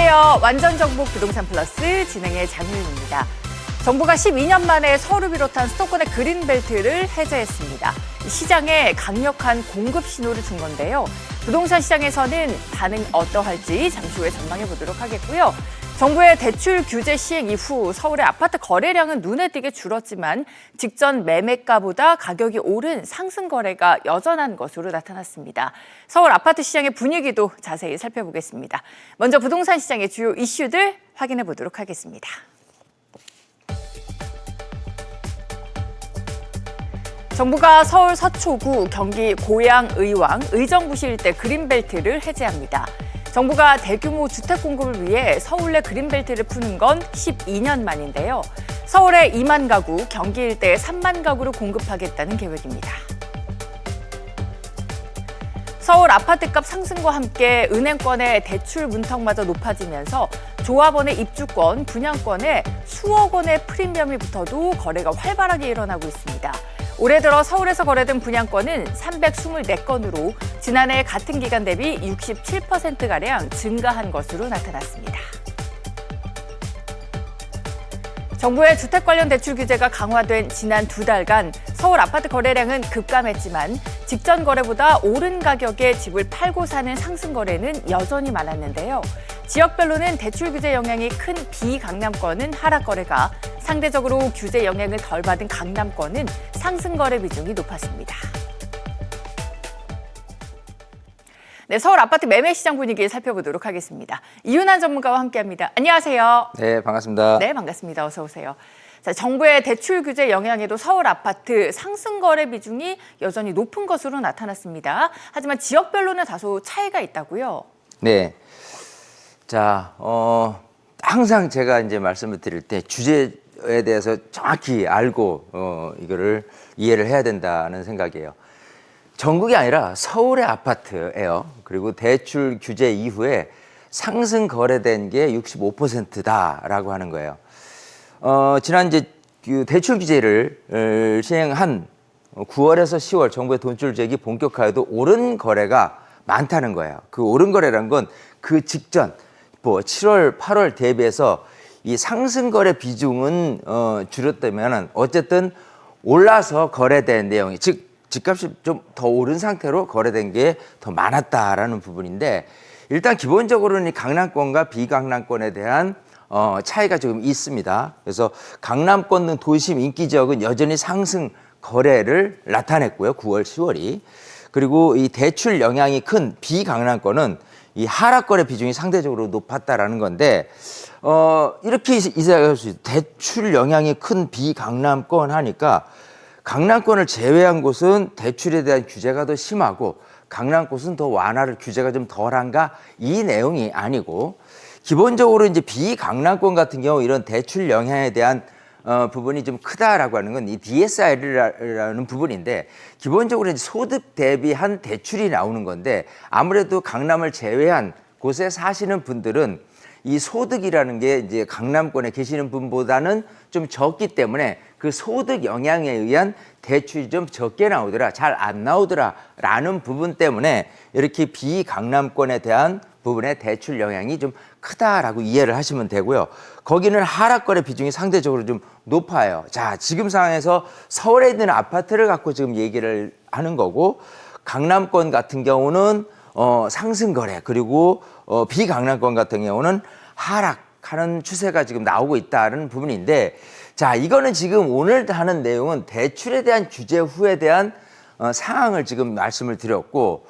안녕하세요. 완전정보 부동산 플러스 진행의 장윤입니다. 정부가 12년 만에 서울을 비롯한 수도권의 그린벨트를 해제했습니다. 시장에 강력한 공급 신호를 준 건데요. 부동산 시장에서는 반응 어떠할지 잠시 후에 전망해 보도록 하겠고요. 정부의 대출 규제 시행 이후 서울의 아파트 거래량은 눈에 띄게 줄었지만 직전 매매가보다 가격이 오른 상승 거래가 여전한 것으로 나타났습니다. 서울 아파트 시장의 분위기도 자세히 살펴보겠습니다. 먼저 부동산 시장의 주요 이슈들 확인해 보도록 하겠습니다. 정부가 서울 서초구, 경기 고양, 의왕, 의정부시 일대 그린벨트를 해제합니다. 정부가 대규모 주택 공급을 위해 서울 내 그린벨트를 푸는 건 12년 만인데요. 서울에 2만 가구, 경기 일대에 3만 가구를 공급하겠다는 계획입니다. 서울 아파트값 상승과 함께 은행권의 대출 문턱마저 높아지면서 조합원의 입주권, 분양권에 수억 원의 프리미엄이 붙어도 거래가 활발하게 일어나고 있습니다. 올해 들어 서울에서 거래된 분양권은 324건으로 지난해 같은 기간 대비 67%가량 증가한 것으로 나타났습니다. 정부의 주택 관련 대출 규제가 강화된 지난 2달간 서울 아파트 거래량은 급감했지만 직전 거래보다 오른 가격에 집을 팔고 사는 상승 거래는 여전히 많았는데요. 지역별로는 대출 규제 영향이 큰 비강남권은 하락 거래가, 상대적으로 규제 영향을 덜 받은 강남권은 상승 거래 비중이 높았습니다. 네, 서울 아파트 매매 시장 분위기 살펴보도록 하겠습니다. 이윤환 전문가와 함께합니다. 안녕하세요. 네, 반갑습니다. 네, 반갑습니다. 어서 오세요. 자, 정부의 대출 규제 영향에도 서울 아파트 상승 거래 비중이 여전히 높은 것으로 나타났습니다. 하지만 지역별로는 다소 차이가 있다고요? 네. 자, 항상 제가 이제 말씀을 드릴 때 주제에 대해서 정확히 알고 이거를 이해를 해야 된다는 생각이에요. 전국이 아니라 서울의 아파트예요. 그리고 대출 규제 이후에 상승 거래된 게 65%다라고 하는 거예요. 지난 이제 대출 규제를 시행한 9월에서 10월 정부의 돈줄 제기 본격화에도 오른 거래가 많다는 거예요. 그 오른 거래란 건 그 직전 7월, 8월 대비해서 이 상승 거래 비중은 줄였다면 어쨌든 올라서 거래된 내용이, 즉 집값이 좀 더 오른 상태로 거래된 게 더 많았다라는 부분인데, 일단 기본적으로는 강남권과 비강남권에 대한 차이가 조금 있습니다. 그래서 강남권 등 도심 인기 지역은 여전히 상승 거래를 나타냈고요. 9월, 10월이. 그리고 이 대출 영향이 큰 비강남권은 이 하락 거래 비중이 상대적으로 높았다라는 건데, 이렇게 이해할 수 있어요. 대출 영향이 큰 비강남권 하니까 강남권을 제외한 곳은 대출에 대한 규제가 더 심하고 강남권은 더 완화를 규제가 좀 덜한가, 이 내용이 아니고, 기본적으로 이제 비강남권 같은 경우 이런 대출 영향에 대한 부분이 좀 크다라고 하는 건 이 DSR이라는 부분인데, 기본적으로 이제 소득 대비한 대출이 나오는 건데, 아무래도 강남을 제외한 곳에 사시는 분들은 이 소득이라는 게 이제 강남권에 계시는 분보다는 좀 적기 때문에 그 소득 영향에 의한 대출이 좀 적게 나오더라, 잘 안 나오더라 라는 부분 때문에 이렇게 비강남권에 대한 부분의 대출 영향이 좀 크다라고 이해를 하시면 되고요. 거기는 하락거래 비중이 상대적으로 좀 높아요. 자, 지금 상황에서 서울에 있는 아파트를 갖고 지금 얘기를 하는 거고, 강남권 같은 경우는 상승거래, 그리고 비강남권 같은 경우는 하락하는 추세가 지금 나오고 있다는 부분인데, 자, 이거는 지금 오늘 하는 내용은 대출에 대한 규제 후에 대한 상황을 지금 말씀을 드렸고,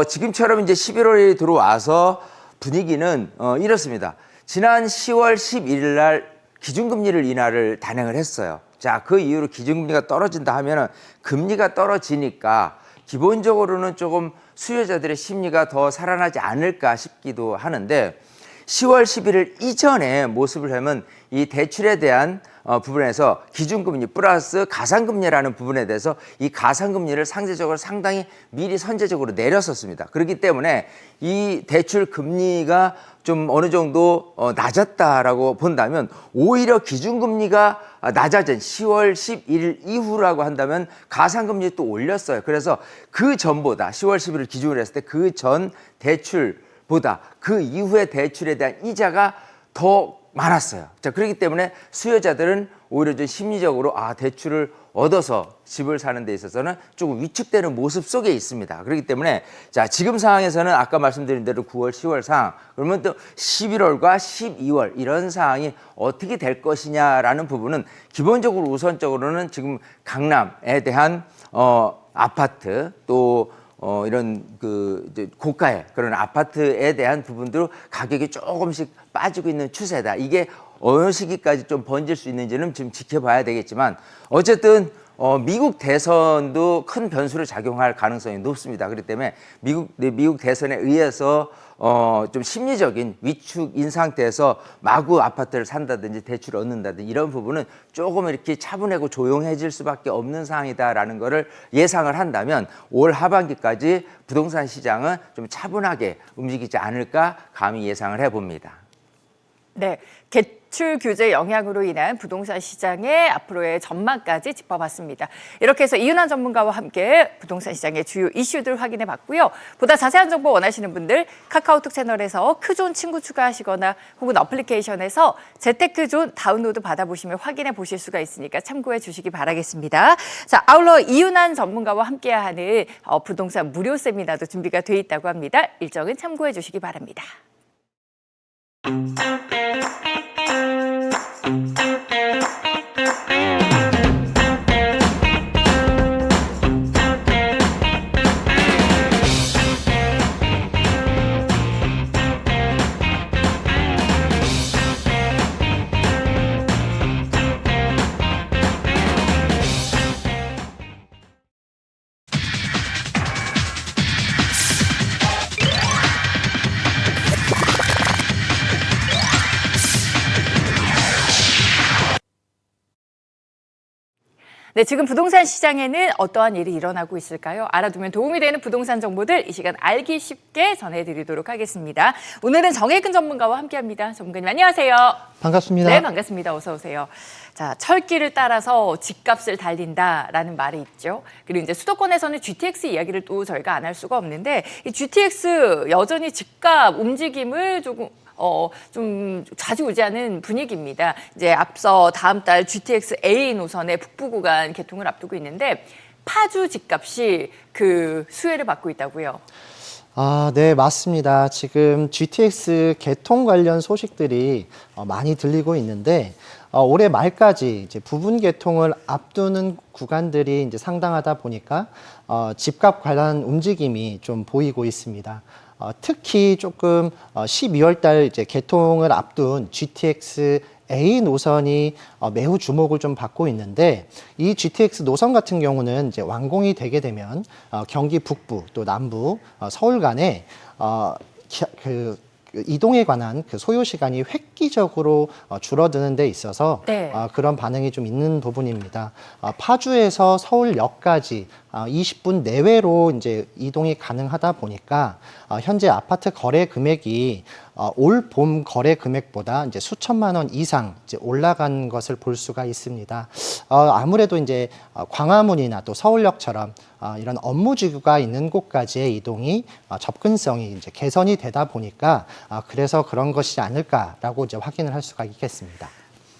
지금처럼 이제 11월이 들어와서 분위기는 이렇습니다. 지난 10월 11일 날 기준금리를 인하를 단행을 했어요. 자, 그 이후로 기준금리가 떨어진다 하면은 금리가 떨어지니까 기본적으로는 조금 수요자들의 심리가 더 살아나지 않을까 싶기도 하는데, 10월 11일 이전의 모습을 보면 이 대출에 대한 부분에서 기준금리 플러스 가상금리라는 부분에 대해서 이 가상금리를 상대적으로 상당히 미리 선제적으로 내렸었습니다. 그렇기 때문에 이 대출 금리가 좀 어느 정도 낮았다라고 본다면, 오히려 기준금리가 낮아진 10월 11일 이후라고 한다면 가상금리 또 올렸어요. 그래서 그 전보다 10월 11일 기준으로 했을 때 그 전 대출 보다 그 이후에 대출에 대한 이자가 더 많았어요. 자, 그렇기 때문에 수요자들은 오히려 좀 심리적으로 대출을 얻어서 집을 사는 데 있어서는 조금 위축되는 모습 속에 있습니다. 그렇기 때문에 자, 지금 상황에서는 아까 말씀드린 대로 9월, 10월 상황, 그러면 또 11월과 12월 이런 상황이 어떻게 될 것이냐라는 부분은 기본적으로 우선적으로는 지금 강남에 대한 아파트 또 이런 이제 고가의 그런 아파트에 대한 부분도 가격이 조금씩 빠지고 있는 추세다. 이게 어느 시기까지 좀 번질 수 있는지는 지금 지켜봐야 되겠지만 어쨌든 미국 대선도 큰 변수를 작용할 가능성이 높습니다. 그렇기 때문에 미국 대선에 의해서 좀 심리적인 위축인 상태에서 마구 아파트를 산다든지 대출을 얻는다든지 이런 부분은 조금 이렇게 차분하고 조용해질 수밖에 없는 상황이다라는 거를 예상을 한다면 올 하반기까지 부동산 시장은 좀 차분하게 움직이지 않을까 감히 예상을 해봅니다. 네, 대출 규제 영향으로 인한 부동산 시장의 앞으로의 전망까지 짚어봤습니다. 이렇게 해서 이윤환 전문가와 함께 부동산 시장의 주요 이슈들 확인해 봤고요. 보다 자세한 정보 원하시는 분들 카카오톡 채널에서 크존 친구 추가하시거나 혹은 어플리케이션에서 재테크존 다운로드 받아보시면 확인해 보실 수가 있으니까 참고해 주시기 바라겠습니다. 자, 아울러 이윤환 전문가와 함께하는 부동산 무료 세미나도 준비가 돼 있다고 합니다. 일정은 참고해 주시기 바랍니다. 네, 지금 부동산 시장에는 어떠한 일이 일어나고 있을까요? 알아두면 도움이 되는 부동산 정보들 이 시간 알기 쉽게 전해드리도록 하겠습니다. 오늘은 정혜근 전문가와 함께합니다. 전문가님 안녕하세요. 반갑습니다. 네, 반갑습니다. 어서 오세요. 자, 철길을 따라서 집값을 달린다라는 말이 있죠. 그리고 이제 수도권에서는 GTX 이야기를 또 저희가 안 할 수가 없는데 이 GTX 여전히 집값 움직임을 좀 좌지우지하는 분위기입니다. 이제 앞서 다음 달 GTX A 노선의 북부 구간 개통을 앞두고 있는데 파주 집값이 그 수혜를 받고 있다고요. 네, 맞습니다. 지금 GTX 개통 관련 소식들이 많이 들리고 있는데 올해 말까지 이제 부분 개통을 앞두는 구간들이 이제 상당하다 보니까 집값 관련 움직임이 좀 보이고 있습니다. 특히 조금 12월 달 이제 개통을 앞둔 GTX A 노선이 매우 주목을 좀 받고 있는데 이 GTX 노선 같은 경우는 이제 완공이 되게 되면 경기 북부 또 남부 서울 간에 이동에 관한 그 소요 시간이 획기적으로 줄어드는 데 있어서 네. 그런 반응이 좀 있는 부분입니다. 파주에서 서울역까지 20분 내외로 이제 이동이 가능하다 보니까 현재 아파트 거래 금액이 올 봄 거래 금액보다 이제 수천만 원 이상 이제 올라간 것을 볼 수가 있습니다. 아무래도 이제 광화문이나 또 서울역처럼 이런 업무지구가 있는 곳까지의 이동이 접근성이 이제 개선이 되다 보니까 그래서 그런 것이 아닐까라고 이제 확인을 할 수가 있겠습니다.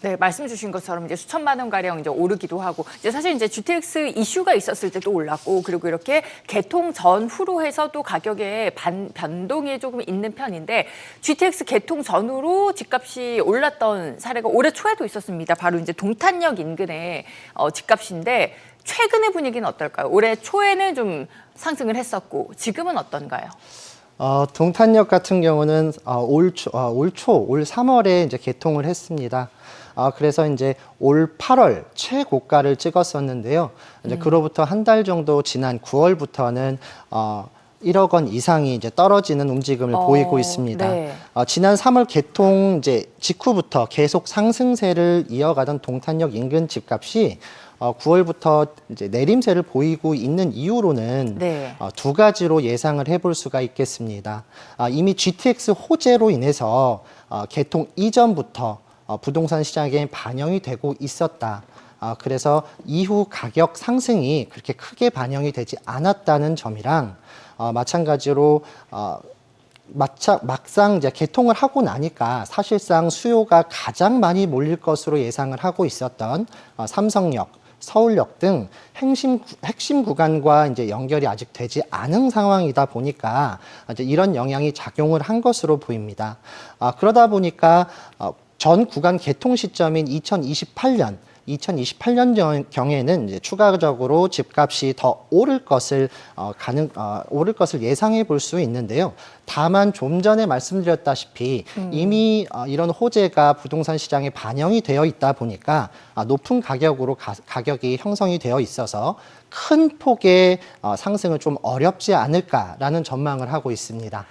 네, 말씀 주신 것처럼 이제 수천만 원 가량 이제 오르기도 하고 이제 사실 이제 GTX 이슈가 있었을 때도 올랐고 그리고 이렇게 개통 전후로 해서 또 가격에 변동이 조금 있는 편인데 GTX 개통 전후로 집값이 올랐던 사례가 올해 초에도 있었습니다. 바로 이제 동탄역 인근의 집값인데 최근의 분위기는 어떨까요? 올해 초에는 좀 상승을 했었고 지금은 어떤가요? 동탄역 같은 경우는 올 3월에 이제 개통을 했습니다. 그래서 이제 올 8월 최고가를 찍었었는데요. 이제 그로부터 한 달 정도 지난 9월부터는 1억 원 이상이 이제 떨어지는 움직임을 보이고 있습니다. 네. 지난 3월 개통 이제 직후부터 계속 상승세를 이어가던 동탄역 인근 집값이 9월부터 이제 내림세를 보이고 있는 이유로는 네. 두 가지로 예상을 해볼 수가 있겠습니다. 이미 GTX 호재로 인해서 개통 이전부터 부동산 시장에 반영이 되고 있었다. 그래서 이후 가격 상승이 그렇게 크게 반영이 되지 않았다는 점이랑 마찬가지로 막상 이제 개통을 하고 나니까 사실상 수요가 가장 많이 몰릴 것으로 예상을 하고 있었던 삼성역, 서울역 등 핵심 구간과 이제 연결이 아직 되지 않은 상황이다 보니까 이제 이런 영향이 작용을 한 것으로 보입니다. 그러다 보니까 전 구간 개통 시점인 2028년 경에는 이제 추가적으로 집값이 더 오를 것을 예상해 볼 수 있는데요. 다만 좀 전에 말씀드렸다시피 이미 이런 호재가 부동산 시장에 반영이 되어 있다 보니까 높은 가격으로 가격이 형성이 되어 있어서 큰 폭의 상승은 좀 어렵지 않을까라는 전망을 하고 있습니다.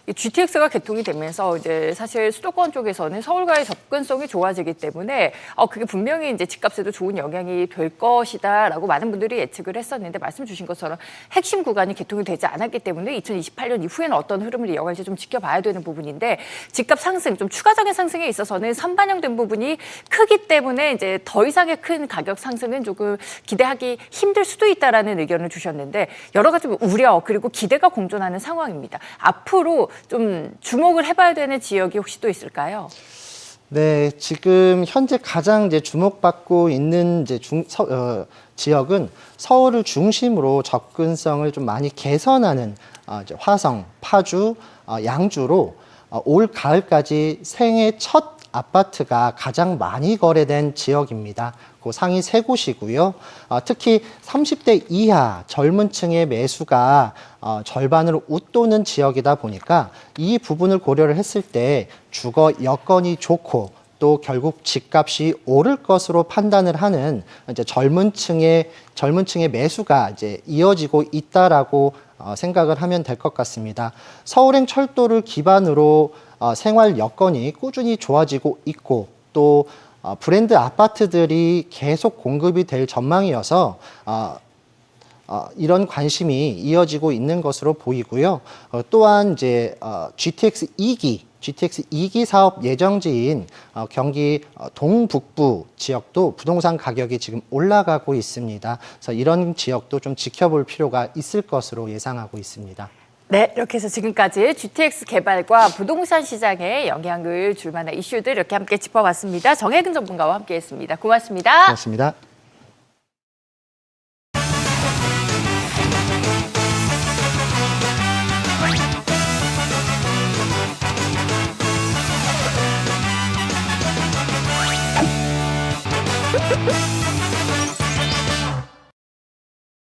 이 GTX가 개통이 되면서 이제 사실 수도권 쪽에서는 서울과의 접근성이 좋아지기 때문에 그게 분명히 이제 집값에도 좋은 영향이 될 것이다라고 많은 분들이 예측을 했었는데 말씀 주신 것처럼 핵심 구간이 개통이 되지 않았기 때문에 2028년 이후에는 어떤 흐름을 이어갈지 좀 지켜봐야 되는 부분인데 집값 상승, 좀 추가적인 상승에 있어서는 선반영된 부분이 크기 때문에 이제 더 이상의 큰 가격 상승은 조금 기대하기 힘들 수도 있다라는 의견을 주셨는데 여러 가지 우려 그리고 기대가 공존하는 상황입니다. 앞으로 좀 주목을 해봐야 되는 지역이 혹시 또 있을까요? 네, 지금 현재 가장 이제 주목받고 있는 이제 지역은 서울을 중심으로 접근성을 좀 많이 개선하는 이제 화성, 파주, 양주로 올 가을까지 생애 첫 아파트가 가장 많이 거래된 지역입니다. 그 상위 세 곳이고요. 특히 30대 이하 젊은 층의 매수가 절반을 웃도는 지역이다 보니까 이 부분을 고려를 했을 때 주거 여건이 좋고 또 결국 집값이 오를 것으로 판단을 하는 이제 젊은 층의 매수가 이제 이어지고 있다라고 생각을 하면 될 것 같습니다. 서울행 철도를 기반으로 생활 여건이 꾸준히 좋아지고 있고 또 브랜드 아파트들이 계속 공급이 될 전망이어서 이런 관심이 이어지고 있는 것으로 보이고요. 또한 이제 GTX 2기 사업 예정지인 경기 동북부 지역도 부동산 가격이 지금 올라가고 있습니다. 그래서 이런 지역도 좀 지켜볼 필요가 있을 것으로 예상하고 있습니다. 네, 이렇게 해서 지금까지 GTX 개발과 부동산 시장에 영향을 줄 만한 이슈들 이렇게 함께 짚어봤습니다. 정혜근 전문가와 함께했습니다. 고맙습니다. 고맙습니다. Woo!